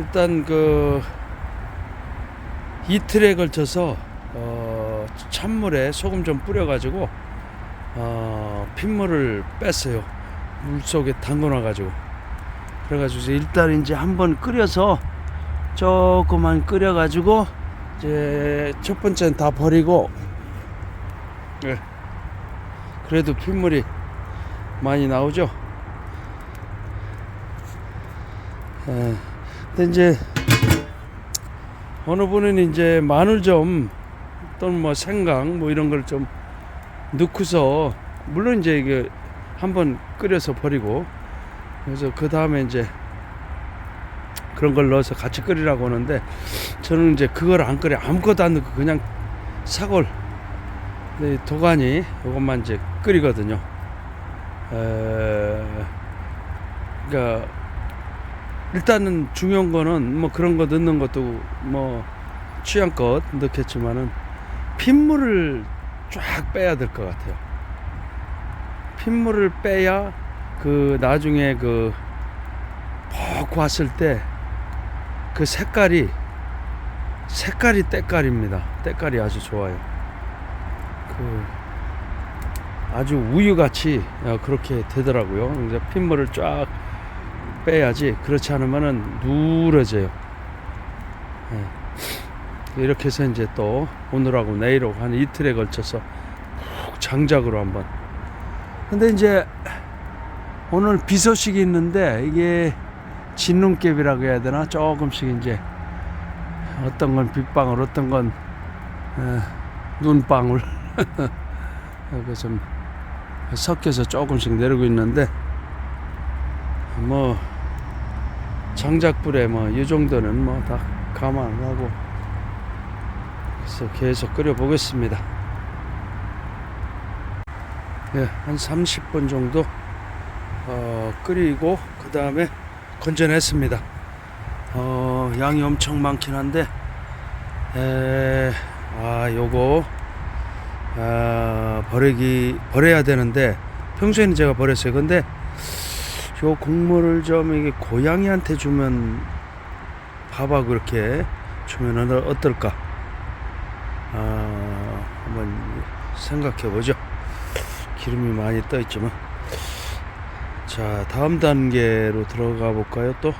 일단 그 이틀에 걸쳐서 찬물에 소금 좀 뿌려가지고 핏물을 뺐어요. 물 속에 담궈놔가지고. 그래가지고 일단 이제 한번 끓여서 조금만 끓여가지고 이제 첫 번째는 다 버리고, 네. 그래도 핏물이 많이 나오죠. 근데 이제 어느 분은 이제 마늘 좀 또는 뭐 생강 뭐 이런 걸 좀 넣고서, 물론 이제 이게 한번 끓여서 버리고, 그래서 그 다음에 이제 그런 걸 넣어서 같이 끓이라고 하는데, 저는 이제 그걸 안 끓여, 아무것도 안 넣고 그냥 사골, 도가니 이것만 이제 끓이거든요. 그러니까 일단은 중요한 거는 뭐 그런 거 넣는 것도 뭐 취향껏 넣겠지만은 핏물을 쫙 빼야 될 것 같아요. 핏물을 빼야 그 나중에 그 퍽 왔을 때 그 색깔이 때깔입니다. 때깔이 아주 좋아요. 그 아주 우유같이 그렇게 되더라고요. 이제 핏물을 쫙 빼야지, 그렇지 않으면은 누러져요. 이렇게 해서 이제 또 오늘하고 내일하고 한 이틀에 걸쳐서 푹 장작으로 한번. 근데 이제 오늘 비 소식이 있는데, 이게 진눈깨비라고 해야 되나, 조금씩 이제 어떤 건 빗방울, 어떤 건 눈방울 이렇게 좀 섞여서 조금씩 내리고 있는데, 뭐 장작불에 뭐 이 정도는 뭐 다 감안하고, 그래서 계속 끓여 보겠습니다. 예, 한 30분 정도 끓이고 그 다음에 건져냈습니다. 양이 엄청 많긴 한데, 요거 버려야 되는데 평소에는 제가 버렸어요. 근데 요 곡물을 좀 이게 고양이한테 주면, 밥하고 이렇게 주면 어떨까? 한번 생각해 보죠. 기름이 많이 떠 있지만. 자, 다음 단계로 들어가 볼까요? 또